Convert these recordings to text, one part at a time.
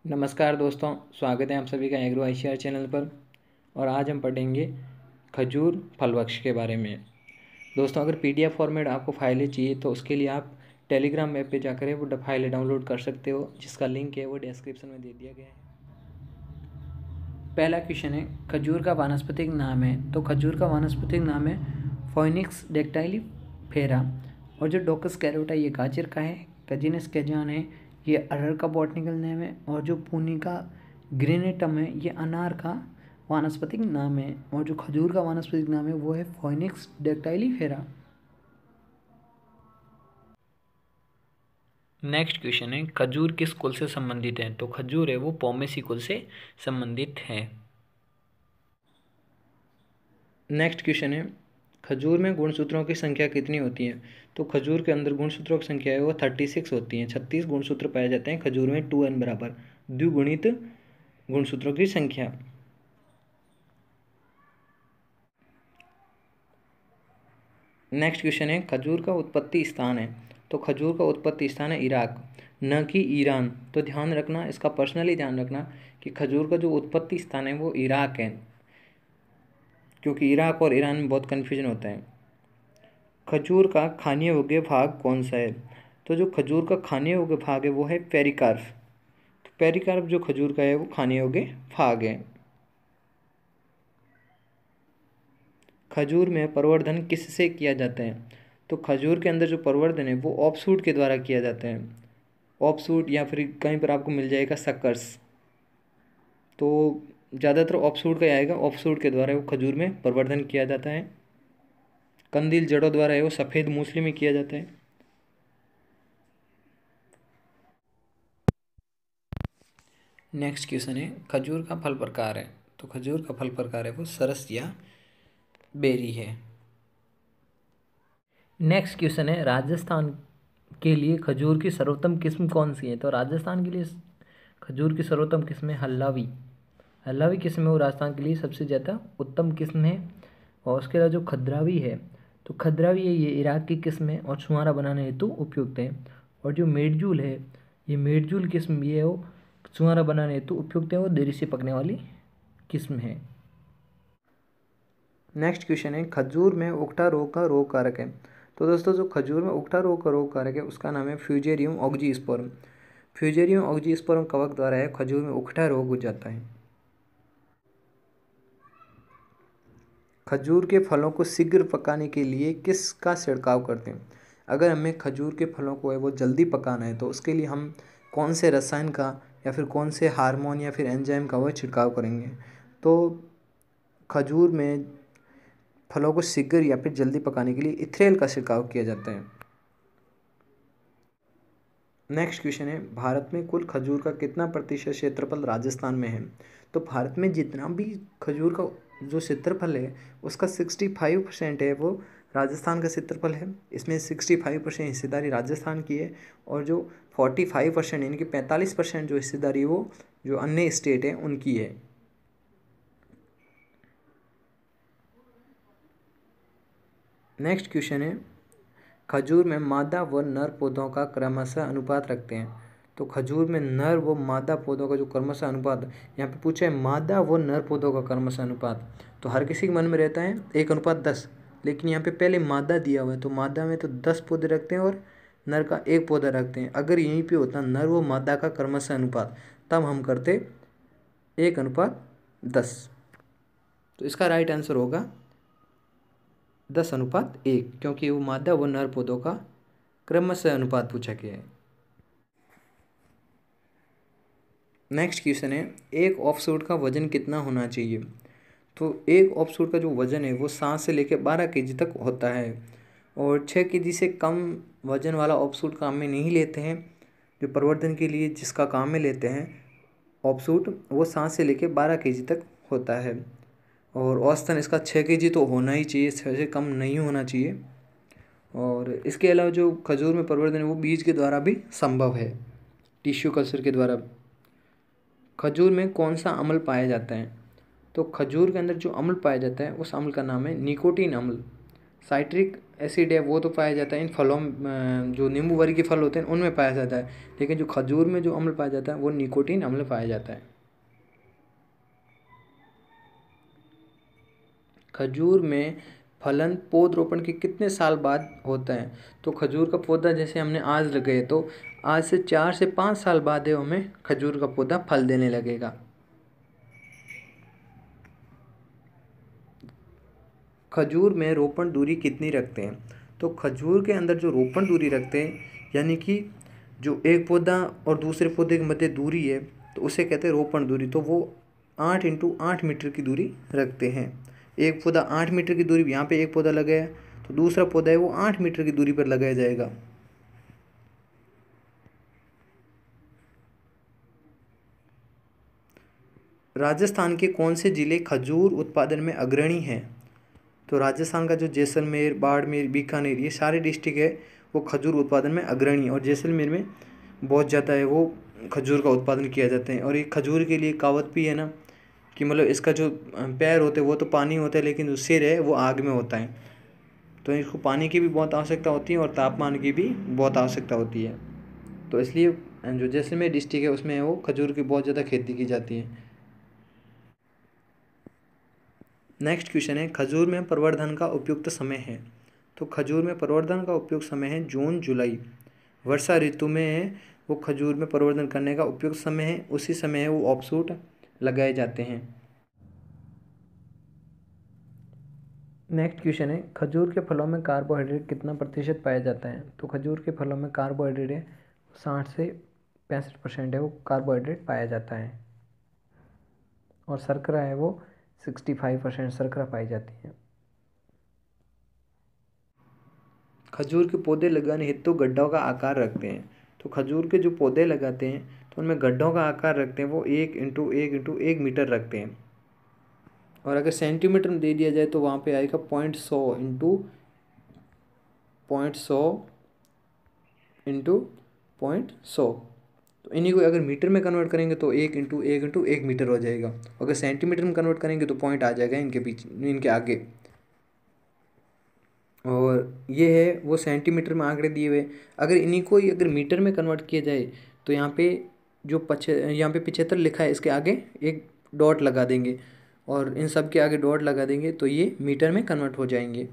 नमस्कार दोस्तों, स्वागत है आप सभी का एग्रो आईसीआर चैनल पर। और आज हम पढ़ेंगे खजूर फल वृक्ष के बारे में। दोस्तों, अगर पीडीएफ फॉर्मेट आपको फाइलें चाहिए तो उसके लिए आप टेलीग्राम ऐप पे जाकर वो फाइलें डाउनलोड कर सकते हो, जिसका लिंक है वो डिस्क्रिप्शन में दे दिया गया है। पहला क्वेश्चन है, खजूर का वानस्पतिक नाम है। तो खजूर का वानस्पतिक नाम है फोइनिक्स डेक्टाइलिफेरा। और जो डोकस कैरोटा ये गाजर का है, कजिनस कैजान है ये अरहर का बॉटनिकल नेम है। और जो पुनिका ग्रेनेटम है ये अनार का वानस्पतिक नाम है। और जो खजूर का वानस्पतिक नाम है वो है फोइनिक्स डेक्टाइलिफेरा। नेक्स्ट क्वेश्चन है, खजूर किस कुल से संबंधित है। तो खजूर है वो पोमेसी कुल से संबंधित है। नेक्स्ट क्वेश्चन है, खजूर में गुणसूत्रों की संख्या कितनी होती है। तो खजूर के अंदर गुणसूत्रों की संख्या है वो 36 होती है। 36 गुणसूत्र पाए जाते हैं खजूर में, 2n बराबर द्विगुणित गुणसूत्रों की संख्या। नेक्स्ट क्वेश्चन है, खजूर का उत्पत्ति स्थान है। तो खजूर का उत्पत्ति स्थान है इराक, न कि ईरान। तो ध्यान रखना, इसका पर्सनली ध्यान रखना कि खजूर का जो उत्पत्ति स्थान है वो इराक है, क्योंकि इराक और ईरान में बहुत कन्फ्यूजन होता है। खजूर का खाने योग्य भाग कौन सा है। तो जो खजूर का खाने योग्य भाग है वो है पेरिकार्प। तो पेरिकार्प जो खजूर का है वो खाने योग्य भाग है। खजूर में प्रवर्धन किससे किया जाता है। तो खजूर के अंदर जो प्रवर्धन है वो ऑफशूट के द्वारा किया जाता है। ऑफशूट या फिर कहीं पर आपको मिल जाएगा सकर्स, तो ज़्यादातर ऑफशूट का ही आएगा। ऑफशूट के द्वारा वो खजूर में प्रवर्धन किया जाता है। कंदील जड़ों द्वारा है वो सफ़ेद मूसली में किया जाता है। नेक्स्ट क्वेश्चन है, खजूर का फल प्रकार है। तो खजूर का फल प्रकार है वो सरस या बेरी है। नेक्स्ट क्वेश्चन है, राजस्थान के लिए खजूर की सर्वोत्तम किस्म कौन सी है। तो राजस्थान के लिए खजूर की सर्वोत्तम किस्म है हल्लावी। हल्लावी किस्म है वो राजस्थान के लिए सबसे ज़्यादा उत्तम किस्म है। और उसके अलावा जो खद्रावी है, तो खद्रावी है ये इराक की किस्म है और छुआरा बनाने हेतु उपयुक्त है। और जो मेडजूल है, ये मेडजूल किस्म भी है वो छुआरा बनाने हेतु उपयुक्त है, वो देरी से पकने वाली किस्म है। नेक्स्ट क्वेश्चन है, खजूर में उकठा रोग का रोग कारक है। तो दोस्तों, जो खजूर में उकठा रोग का रोग कारक है उसका नाम है फ्यूजेरियम ऑक्जीस्पर्म। फ्यूजेरियम ऑक्जीस्पर्म कवक द्वारा है खजूर में उकठा रोग हो जाता है। खजूर के फलों को शीघ्र पकाने के लिए किसका छिड़काव करते हैं। अगर हमें खजूर के फलों को है वो जल्दी पकाना है तो उसके लिए हम कौन से रसायन का या फिर कौन से हार्मोन या फिर एंजाइम का वह छिड़काव करेंगे। तो खजूर में फलों को शीघ्र या फिर जल्दी पकाने के लिए इथ्रेल का छिड़काव किया जाता है। नेक्स्ट क्वेश्चन है, भारत में कुल खजूर का कितना प्रतिशत क्षेत्रफल राजस्थान में है। तो भारत में जितना भी खजूर का जो क्षेत्रफल है उसका 65% है वो राजस्थान का क्षेत्रफल है। इसमें 65% हिस्सेदारी राजस्थान की है। और जो 45% यानी कि 45% जो हिस्सेदारी वो जो अन्य स्टेट है उनकी है। नेक्स्ट क्वेश्चन है, खजूर में मादा व नर पौधों का क्रमशः अनुपात रखते हैं। तो खजूर में नर व मादा पौधों का जो क्रमशः अनुपात यहाँ पे पूछा है, मादा व नर पौधों का क्रमशः अनुपात, तो हर किसी के मन में रहता है 1:10, लेकिन यहाँ पे पहले मादा दिया हुआ है तो मादा में तो 10 पौधे रखते हैं और नर का 1 पौधा रखते हैं। अगर यहीं पे होता नर व मादा का क्रमशः अनुपात तब हम करते 1:10। तो इसका राइट आंसर होगा 10:1, क्योंकि वो मादा व नर पौधों का क्रमशः अनुपात पूछा गया है। नेक्स्ट क्वेश्चन है, एक ऑफशूट का वजन कितना होना चाहिए। तो एक ऑफशूट का जो वजन है वो 7 से लेकर 12 केजी तक होता है। और 6 केजी से कम वजन वाला ऑफशूट काम में नहीं लेते हैं। जो प्रवर्धन के लिए जिसका काम में लेते हैं ऑफशूट, वो 7 से लेकर 12 केजी तक होता है। और औसतन इसका 6 केजी तो होना ही चाहिए, 6 से कम नहीं होना चाहिए। और इसके अलावा जो खजूर में प्रवर्धन है वो बीज के द्वारा भी संभव है, टिश्यू कल्चर के द्वारा। खजूर में कौन सा अम्ल पाया जाता है। तो खजूर के अंदर जो अम्ल पाया जाता है उस अम्ल का नाम है निकोटीन अम्ल। साइट्रिक एसिड है वो तो पाया जाता है इन फलों में, जो नींबू वर्गीय फल होते हैं उनमें पाया जाता है, लेकिन जो खजूर में जो अम्ल पाया जाता है वो निकोटीन अम्ल पाया जाता है। खजूर में फलन पौधरोपण के कितने साल बाद होता है? तो खजूर का पौधा जैसे हमने आज लगाए तो आज से 4 से 5 साल बाद है हमें खजूर का पौधा फल देने लगेगा। खजूर में रोपण दूरी कितनी रखते हैं? तो खजूर के अंदर जो रोपण दूरी रखते हैं, यानी कि जो एक पौधा और दूसरे पौधे के मध्य दूरी है, तो उसे कहते हैं रोपण दूरी। तो वो 8 × 8 मीटर की दूरी रखते हैं। एक पौधा 8 मीटर की दूरी, यहाँ पे एक पौधा लगाया तो दूसरा पौधा है वो 8 मीटर की दूरी पर लगाया जाएगा। राजस्थान के कौन से जिले खजूर उत्पादन में अग्रणी हैं? तो राजस्थान का जो जैसलमेर, बाड़मेर, बीकानेर, ये सारे डिस्ट्रिक्ट है वो खजूर उत्पादन में अग्रणी है। और जैसलमेर में बहुत ज़्यादा है वो खजूर का उत्पादन किया जाता है। और ये खजूर के लिए कहावत भी है ना कि मतलब इसका जो पैर होते हैं वो तो पानी होता है, लेकिन जो सिर है वो आग में होता है। तो इसको पानी की भी बहुत आवश्यकता होती है और तापमान की भी बहुत आवश्यकता होती है। तो इसलिए जो जैसलमेर डिस्ट्रिक्ट है उसमें वो खजूर की बहुत ज़्यादा खेती की जाती है। नेक्स्ट क्वेश्चन है, खजूर में प्रवर्धन का उपयुक्त समय है? तो खजूर में प्रवर्धन का उपयुक्त समय है जून जुलाई। वर्षा ऋतु में वो खजूर में प्रवर्धन करने का उपयुक्त समय है, उसी समय वो ऑफशूट लगाए जाते हैं। नेक्स्ट क्वेश्चन है, खजूर के फलों में कार्बोहाइड्रेट कितना प्रतिशत पाया जाता है? तो खजूर के फलों में कार्बोहाइड्रेट है 60 से 65% है वो कार्बोहाइड्रेट पाया जाता है। और शर्करा है वो 65% शर्करा पाई जाती है। खजूर के पौधे लगाने हेतु गड्ढों का आकार रखते हैं। तो खजूर के जो पौधे लगाते हैं तो उनमें गड्ढों का आकार रखते हैं वो 1 × 1 × 1 मीटर रखते हैं। और अगर सेंटीमीटर में दे दिया जाए तो वहाँ पे आएगा 0.100 तो इन्हीं को अगर मीटर में कन्वर्ट करेंगे तो 1 × 1 × 1 मीटर हो जाएगा। अगर सेंटीमीटर में कन्वर्ट करेंगे तो पॉइंट आ जाएगा इनके पीछे, इनके आगे। और ये है वो सेंटीमीटर में आंकड़े दिए हुए। अगर इन्हीं को ही अगर मीटर में कन्वर्ट किया जाए तो यहाँ पे जो 75 लिखा है इसके आगे एक डॉट लगा देंगे और इन सब के आगे डॉट लगा देंगे तो ये मीटर में कन्वर्ट हो जाएंगे।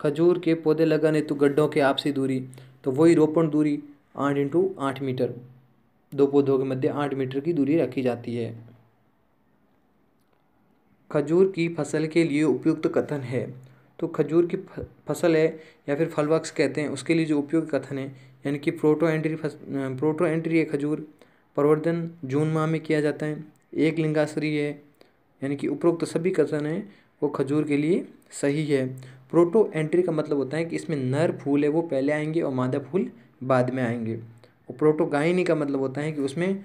खजूर के पौधे लगाने तो गड्ढों के आपसी दूरी, तो वही रोपण दूरी 8 × 8 मीटर, दो पौधों के मध्य 8 मीटर की दूरी रखी जाती है। खजूर की फसल के लिए उपयुक्त कथन है? तो खजूर की फसल है या फिर फल वृक्ष कहते हैं उसके लिए जो उपयुक्त कथन है, यानी कि प्रोटो एंट्री है खजूर, प्रवर्धन जून माह में किया जाता है, एक लिंगाश्री है, यानी कि उपरोक्त सभी कथन है वो खजूर के लिए सही है। प्रोटो एंट्री का मतलब होता है कि इसमें नर फूल है वो पहले आएंगे और मादा फूल बाद में आएंगे। और प्रोटोगाइनी का मतलब होता है कि उसमें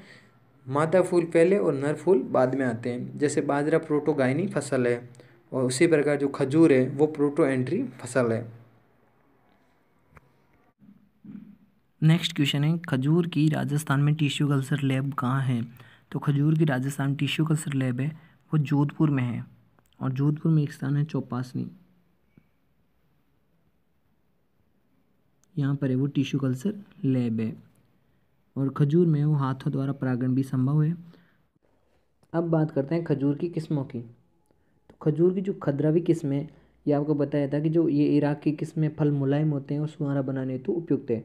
मादा फूल पहले और नर फूल बाद में आते हैं। जैसे बाजरा प्रोटोगाइनी फसल है और उसी प्रकार जो खजूर है वो प्रोटो एंट्री फसल है। नेक्स्ट क्वेश्चन है, खजूर की राजस्थान में टिश्यू कल्चर लैब कहाँ है? तो खजूर की राजस्थान टिश्यू कल्चर लैब है वो जोधपुर में है। और जोधपुर में एक स्थान है चौपासनी, यहाँ पर है वो टिश्यू कल्चर लैब है। और खजूर में वो हाथों द्वारा परागण भी संभव है। अब बात करते हैं खजूर की किस्मों की। तो खजूर की जो खद्रावी किस्म है ये आपको बताया था कि जो ये इराक की किस्म में फल मुलायम होते हैं और सुहाना बनाने हेतु उपयुक्त है।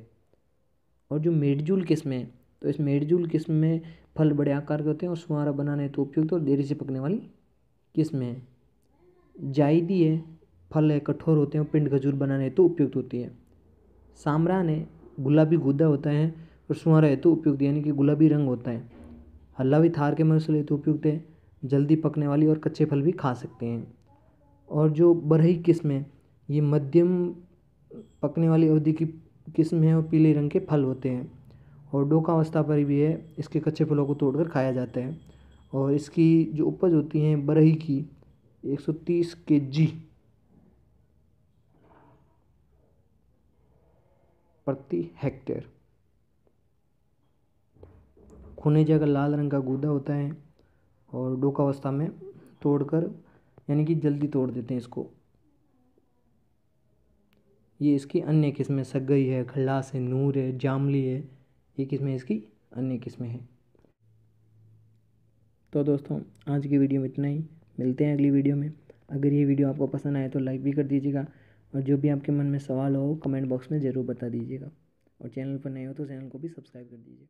और जो मेडजूल किस्म है तो इस मेडजूल किस्म में फल बड़े आकार के होते हैं और सुहाना बनाने हेतु उपयुक्त और देरी से पकने वाली किस्म है। जायदी है, फल है कठोर होते हैं और पिंड खजूर बनाने हेतु उपयुक्त होती है। सामरान है, गुलाबी गूदा होता है और सुहाना हेतु उपयुक्त यानी कि गुलाबी रंग होता है। हल्लावी थार के मनुष्य हेतु उपयुक्त है, जल्दी पकने वाली और कच्चे फल भी खा सकते हैं। और जो बरही किस्म है ये मध्यम पकने वाली अवधि की किस्म है और पीले रंग के फल होते हैं। और डोकावस्था पर भी है, इसके कच्चे फलों को तोड़कर खाया जाता है। और इसकी जो उपज होती है बरही की 130 kg प्रति हेक्टेयर। खुनेजा का लाल रंग का गूदा होता है और डोकावस्था में तोड़कर यानी कि जल्दी तोड़ देते हैं इसको। ये इसकी अन्य किस्में सगई है, खल्लास है, नूर है, जामली है, ये किस्में इसकी अन्य किस्में हैं। तो दोस्तों आज की वीडियो में इतना ही, मिलते हैं अगली वीडियो में। अगर ये वीडियो आपको पसंद आए तो लाइक भी कर दीजिएगा, और जो भी आपके मन में सवाल हो कमेंट बॉक्स में ज़रूर बता दीजिएगा, और चैनल पर नए हो तो चैनल को भी सब्सक्राइब कर दीजिए।